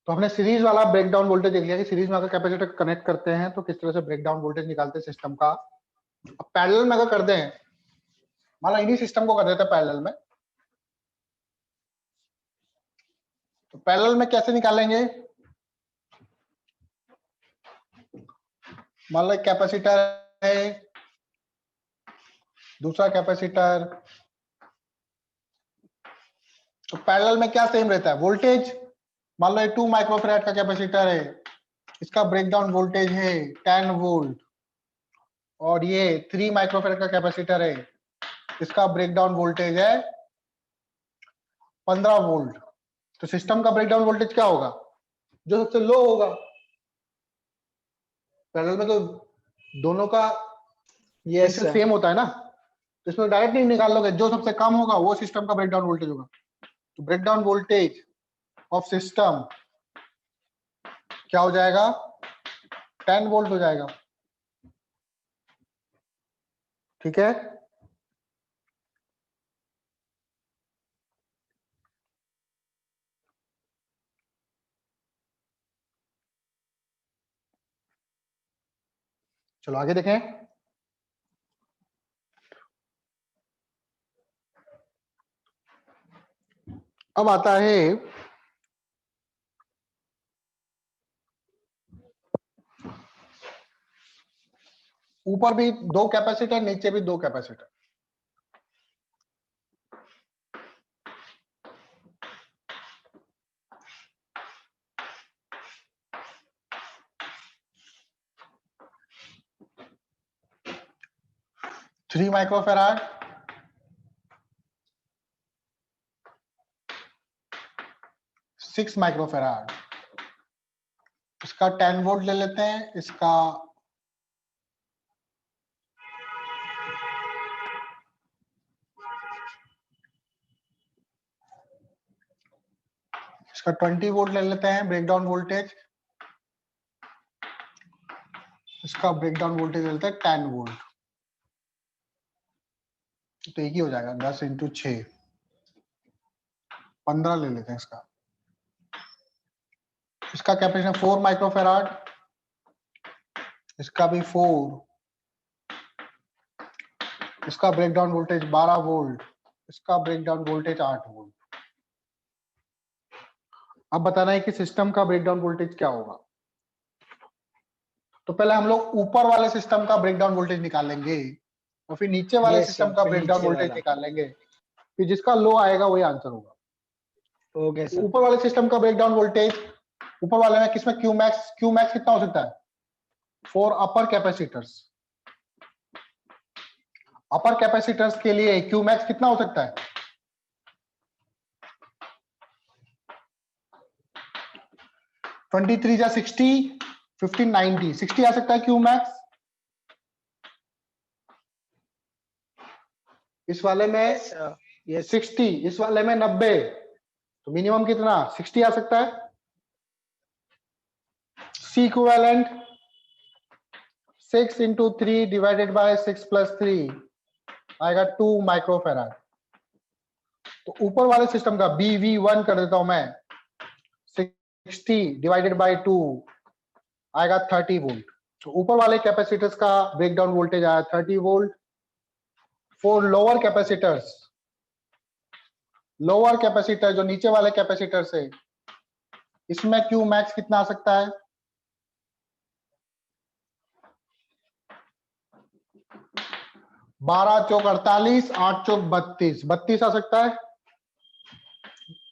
तो हमने सीरीज वाला ब्रेकडाउन वोल्टेज देख लिया कि सीरीज में अगर कैपेसिटर कनेक्ट करते हैं तो किस तरह से ब्रेकडाउन वोल्टेज निकालते हैं सिस्टम का। अब पैरेलल में अगर करते हैं, मान लो इन्हीं सिस्टम को कर देते हैं पैरेलल में, तो पैरेलल में कैसे निकालेंगे। मान लो कैपेसिटर है, दूसरा कैपेसिटर, तो पैरेलल में क्या सेम रहता है वोल्टेज। मान लो ये 2 माइक्रोफैराड का कैपेसिटर है, इसका ब्रेकडाउन वोल्टेज है 10 वोल्ट, और ये 3 माइक्रोफैराड का कैपेसिटर है, इसका ब्रेकडाउन वोल्टेज है 15 वोल्ट। तो सिस्टम का ब्रेकडाउन वोल्टेज क्या होगा, जो सबसे लो होगा। पैरेलल में तो दोनों का रेजिस्टेंस सेम होता है ना, तो इसमें डायरेक्ट नहीं निकाल लोगे, जो सबसे कम होगा वो सिस्टम का ब्रेकडाउन वोल्टेज होगा। तो ब्रेकडाउन वोल्टेज ऑफ सिस्टम क्या हो जाएगा, 10 वोल्ट हो जाएगा। ठीक है, चलो आगे देखें। अब आता है ऊपर भी 2 कैपेसिटर, नीचे भी 2 कैपेसिटर। Three microfarad, 6 microfarad. इसका 10 वोल्ट ले लेते हैं, इसका इसका 20 वोल्ट ले लेते हैं ब्रेकडाउन वोल्टेज, इसका ब्रेकडाउन वोल्टेज ले लेते हैं 10 वोल्ट। तो एक ही हो जाएगा, 10 इंटू 6, 15 ले लेते हैं इसका। इसका कैपेसिटर 4 माइक्रोफैराड, इसका भी 4, इसका ब्रेकडाउन वोल्टेज 12 वोल्ट, इसका ब्रेकडाउन वोल्टेज 8 वोल्ट। अब बताना है कि सिस्टम का ब्रेकडाउन वोल्टेज क्या होगा। तो पहले हम लोग ऊपर वाले सिस्टम का ब्रेकडाउन वोल्टेज निकालेंगे और फिर नीचे वाले सिस्टम का ब्रेकडाउन वोल्टेज निकालेंगे, फिर जिसका लो आएगा वही आंसर होगा। Okay sir. ऊपर वाले सिस्टम का ब्रेकडाउन वोल्टेज, ऊपर वाले में किसमें क्यू मैक्स कितना हो सकता है, 4 अपर कैपेसिटर्स। अपर कैपेसिटर्स के लिए क्यू मैक्स कितना हो सकता है, 23 जा 60, 15 90, 60 आ सकता है क्यू मैक्स। इस वाले में 60, इस वाले में 90, तो मिनिमम कितना 60 आ सकता है। C equivalent 6 into 3 divided by 6 plus 3 आएगा 2 माइक्रोफैराड। तो ऊपर वाले सिस्टम का BV1 कर देता हूं मैं, 60 डिवाइडेड बाय 2 आएगा 30 वोल्ट। तो ऊपर वाले कैपेसिटर्स का ब्रेकडाउन वोल्टेज आया 30 volt. For lower capacitors, lower capacitor जो नीचे वाले कैपेसिटर से, इसमें क्यू मैक्स कितना आ सकता है, बारह चौक 48, 8 चौक 32, 32 आ सकता है।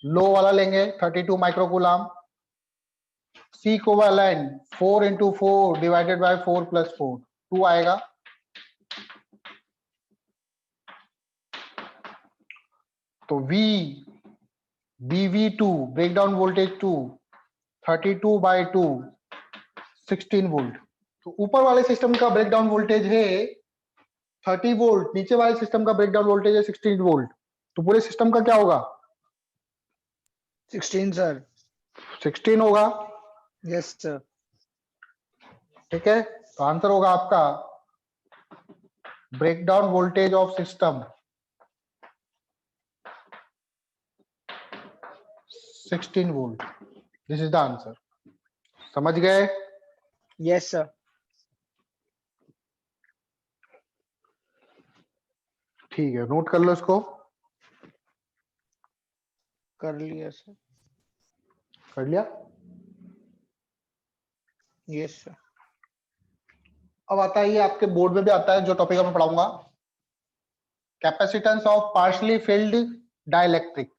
लो वाला लेंगे 32 microcoulomb. C equivalent 4 into 4 divided by 4 plus 4, 2 आएगा। तो BV2 breakdown voltage 2, 32 bye 2 16 volt. तो ऊपर वाले सिस्टम का ब्रेकडाउन वोल्टेज है 30 वोल्ट, नीचे वाले सिस्टम का ब्रेकडाउन वोल्टेज है 16 वोल्ट। तो पूरे सिस्टम का क्या होगा, 16 सर। 16 होगा। Yes sir. ठीक है, तो आंसर होगा आपका breakdown voltage of system 16 volt. This is the answer. समझ गए? Yes sir. ठीक है, नोट कर लो इसको। कर लिया सर। कर लिया? Yes sir. अब आता है, ये आपके बोर्ड में भी आता है जो टॉपिक मैं पढ़ाऊंगा, capacitance of partially field dielectric.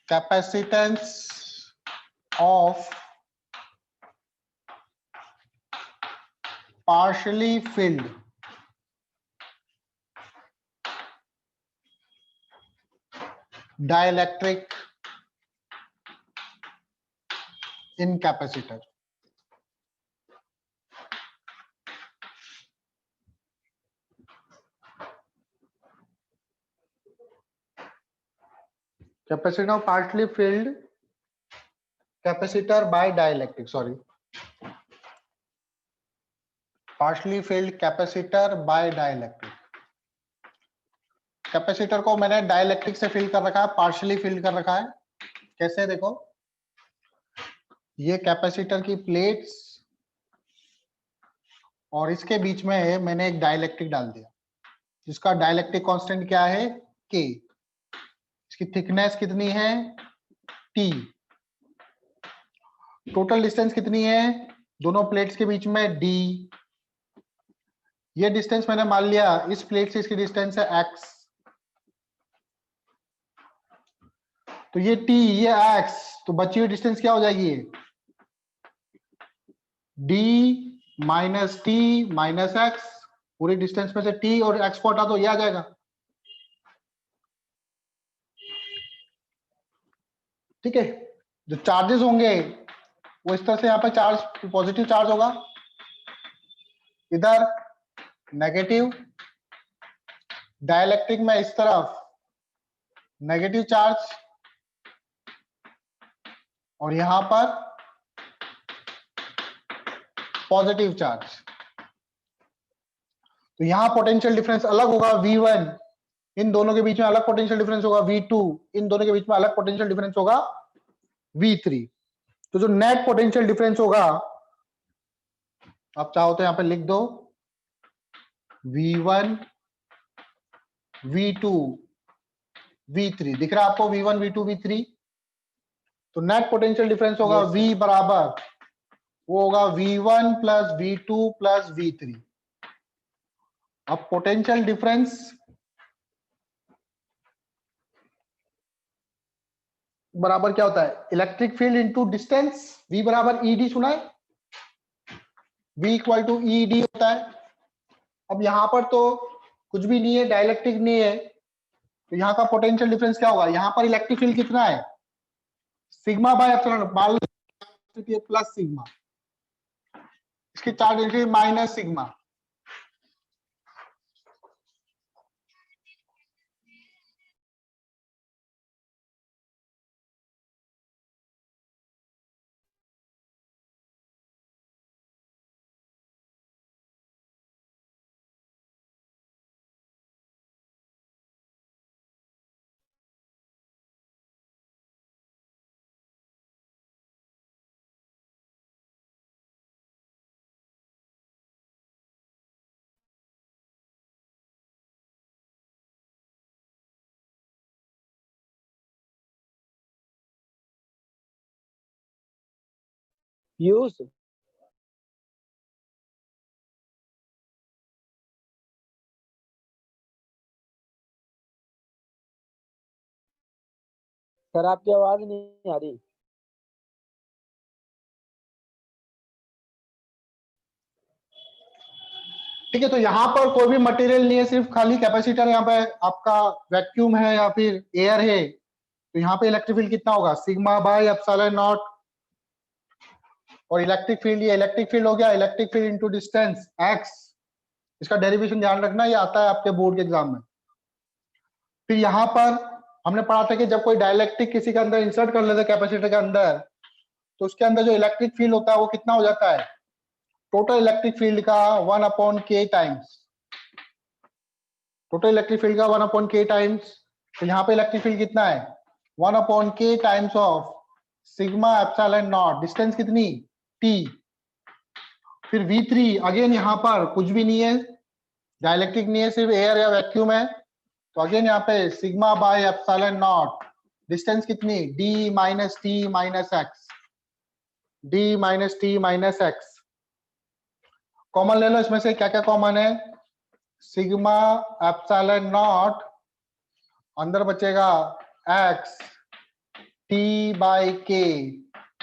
Capacitance of partially filled dielectric in capacitor। Capacity of partially filled capacitor by dielectric, sorry, partially filled capacitor by dielectric। Capacitor को मैंने डाइलेक्ट्रिक से फिल कर रखा है, पार्शियली फिल कर रखा है। कैसे? देखो, ये कैपेसिटर की प्लेट्स और इसके बीच में मैंने एक डाइलेक्ट्रिक डाल दिया, जिसका डाइलेक्ट्रिक कांस्टेंट क्या है? K। इसकी थिकनेस कितनी है? T। टोटल डिस्टेंस कितनी है दोनों प्लेट्स के बीच में? D। ये डिस्टेंस मैंने मान लिया इस प्लेट से इसकी डिस्टेंस है x, तो ये t, ये x, तो बची हुई डिस्टेंस क्या हो जाएगी? d minus T minus x। पूरी डिस्टेंस में से t और x को हटा तो ये आ जाएगा। ठीक है, जो चार्जेस होंगे वो इस तरह से, यहाँ पे चार्ज पॉजिटिव चार्ज होगा, इधर नेगेटिव, डाइलेक्ट्रिक में इस तरफ नेगेटिव चार्ज, और यहां पर पॉजिटिव चार्ज। तो यहां पोटेंशियल डिफरेंस अलग होगा V1, इन दोनों के बीच में अलग पोटेंशियल डिफरेंस होगा V2, इन दोनों के बीच में अलग पोटेंशियल डिफरेंस होगा V3। तो जो नेट पोटेंशियल डिफरेंस होगा, आप चाहो तो यहां पे लिख दो V1 V2 V3। दिख रहा है आपको V1 V2 V3? तो नेट पोटेंशियल डिफरेंस होगा Yes, V बराबर, वो होगा V1 plus V2 plus V3। अब पोटेंशियल डिफरेंस बराबर क्या होता है? Electric field into distance. V बराबर ED, सुना है? V इक्वल टू ED होता है। अब यहां पर तो कुछ भी नहीं है, डाइलेक्ट्रिक नहीं है, तो यहाँ का पोटेंशियल डिफरेंस क्या होगा? यहाँ पर इलेक्ट्रिक फील्ड कितना है? सिग्मा बाय एप्सिलॉन, मान लो प्लस सिग्मा, इसकी charge density minus sigma. Use sir, आपकी आवाज नहीं आ रही। ठीक है, तो यहाँ पर कोई भी मटेरियल नहीं है, सिर्फ खाली कैपेसिटर। यहाँ पे आपका वैक्यूम है या फिर एयर है, तो यहाँ पे इलेक्ट्रिक फील्ड कितना होगा? Sigma by epsilon not. और इलेक्ट्रिक फील्ड, ये इलेक्ट्रिक फील्ड हो गया, electric field into distance x। इसका डेरिवेशन ध्यान रखना, ये आता है आपके बोर्ड के एग्जाम में। फिर यहाँ पर हमने पढ़ा था कि जब कोई डाइलेक्ट्रिक किसी के अंदर इंसर्ट कर लेते कैपेसिटर के अंदर, तो उसके अंदर जो इलेक्ट्रिक फील्ड होता है वो कितना हो जाता है? टोटल इलेक्ट्रिक फील्ड का 1/k times. Total electric field का 1/k टाइम्स, तो यहाँ पे इलेक्ट्रिक फील्ड कितना है 1/k times of sigma epsilon not, distance कितनी t, फिर V3 अगेन यहाँ पर कुछ भी नहीं है, डाइलेक्ट्रिक नहीं है, सिर्फ एयर या वैक्यूम है, तो अगेन यहाँ पे sigma by epsilon not, distance कितनी d minus t minus x, d minus t minus x. Common ले लो, इसमें से क्या क्या कॉमन है, सिग्मा एप्सिलॉन नॉट, अंदर बचेगा x t बाई के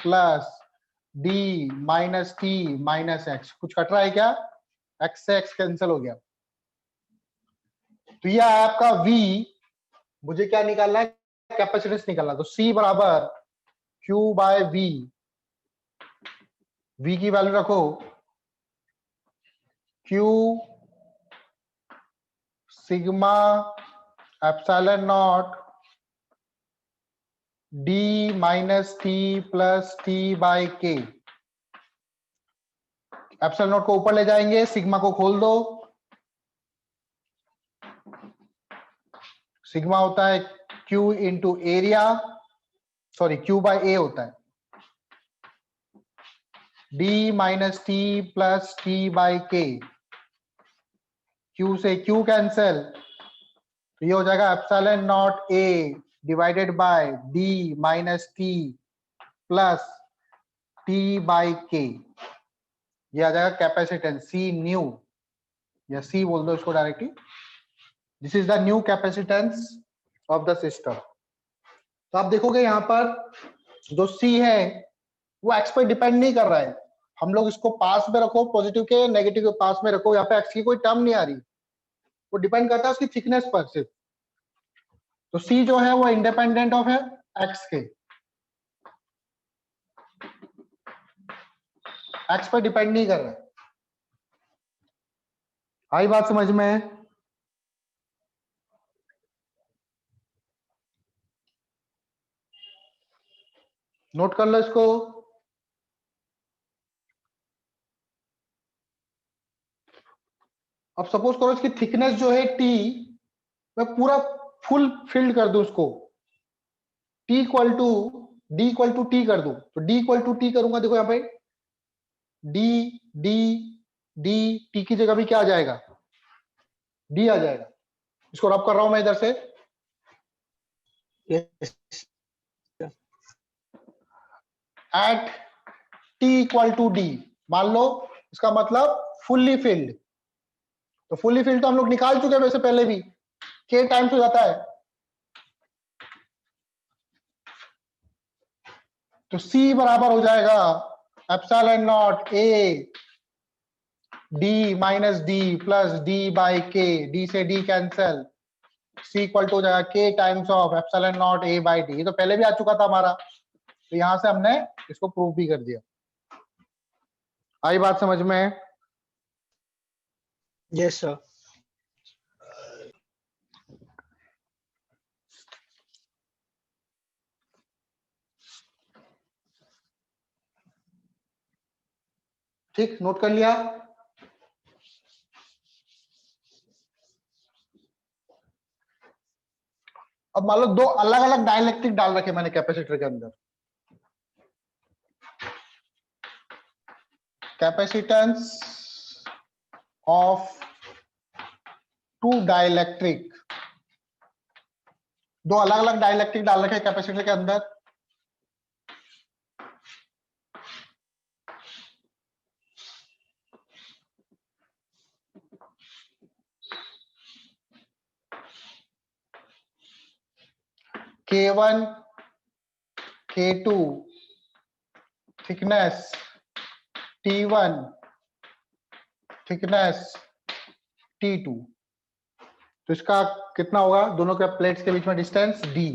plus d minus t minus x. कुछ कट रहा है क्या, x से x कैंसिल हो गया, तो यह है आपका v, मुझे क्या निकालना है कैपेसिटेंस निकालना, तो C बराबर Q बाय V, V की वैल्यू रखो Q sigma epsilon not d minus t plus t by के, एप्सिलॉन नॉट को ऊपर ले जाएंगे, सिग्मा को खोल दो, सिग्मा होता है Q into area, sorry Q by A होता है, d minus T plus T by K, Q से Q कैंसल, तो ये हो जाएगा epsilon naught A divided by d minus T plus T by K, ये आ जाएगा कैपेसिटेंस C न्यू, या C बोल दो इसको directly, this is the new capacitance of the system. तो आप देखोगे यहाँ पर जो C है वो x पर डिपेंड नहीं कर रहा है, हम लोग इसको पास में रखो, पॉजिटिव के नेगेटिव के पास में रखो, यहाँ पे x की कोई टर्म नहीं आ रही, वो डिपेंड करता है उसकी थिकनेस पर सिर्फ, तो C जो है वो इंडिपेंडेंट ऑफ है x के, x पर डिपेंड नहीं कर रहा है। आई बात समझ में, नोट कर लो इसको। अब सपोज करो इसकी थिकनेस जो है T, मैं पूरा फुल फिल्ड कर दूं उसको, T equal to D equal to T कर दूं, तो D इक्वल टू T करूंगा, देखो यहाँ पे D D D T की जगह भी क्या आ जाएगा D आ जाएगा, इसको रब कर रहा हूं मैं इधर से, at T equal to D, मान लो इसका मतलब फुल्ली फिल्ड, तो फुल्ली फिल्ड तो हम लोग निकाल चुके हैं वैसे पहले भी, K टाइम्स हो जाता है, तो C बराबर हो जाएगा epsilon naught A D minus D plus D by K, D से D cancel, C equal to हो जाएगा K times of epsilon naught A by D, ये तो पहले भी आ चुका था हमारा, तो यहां से हमने इसको प्रूव भी कर दिया। आई बात समझ में, यस सर। ठीक, नोट कर लिया। अब मान लो दो अलग अलग डाइलेक्ट्रिक डाल रखे मैंने कैपेसिटर के अंदर, कैपेसिटेंस ऑफ टू डाइलेक्ट्रिक, दो अलग अलग डाइलेक्ट्रिक डाल रखे कैपेसिटर के अंदर, K1 K2 thickness, T1 thickness T2, तो इसका कितना होगा, दोनों के प्लेट्स के बीच में डिस्टेंस D,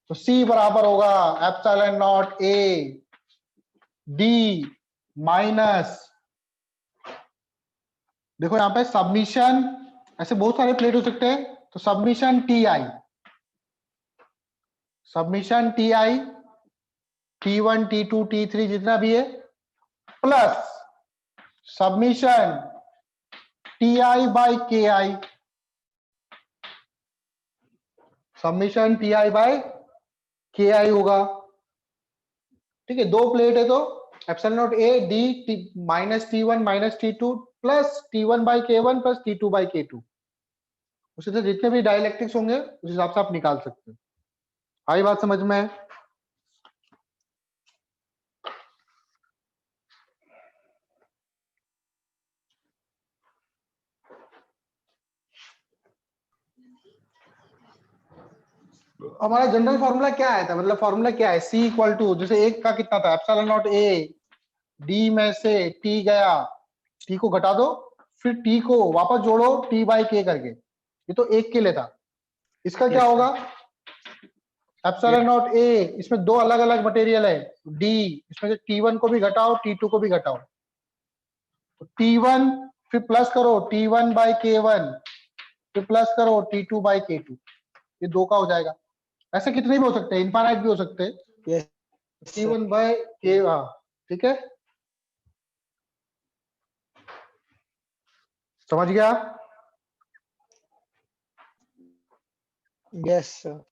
तो C बराबर होगा epsilon naught A D minus, देखो यहाँ पे सबमिशन, ऐसे बहुत सारे प्लेट हो सकते हैं, तो submission TI, submission TI T1 T2 T3 जितना भी है, plus summation T I by K I, summation T I by K I होगा। ठीक है, दो प्लेट है तो epsilon naught A D minus T one minus T two plus T one by K one plus T two by K two. उसी तरह जितने भी डाइलेक्ट्रिक्स होंगे उस हिसाब से आप निकाल सकते हैं। आई बात समझ में है? हमारा जनरल फॉर्मूला क्या आया था, मतलब फॉर्मूला क्या है, सी इक्वल टू, जैसे एक का कितना था, एप्सिलॉन नॉट ए डी में से टी गया, टी को घटा दो, फिर टी को वापस जोड़ो टी बाई के करके, ये तो एक के लिए था। इसका क्या होगा, एप्सिलॉन नॉट ए, इसमें दो अलग अलग मटेरियल है, डी, इसमें से टी1 को भी घटाओ टी2 को भी घटाओ, तो टी1 फिर प्लस करो टी1 बाई के1, फिर प्लस करो टी2 बाई के2, ये दो का हो जाएगा। ऐसे कितने भी हो सकते हैं, इनफाइनाइट भी हो सकते हैं, यस टी1 बाई के, हाँ ठीक है, समझ गया? Yes sir.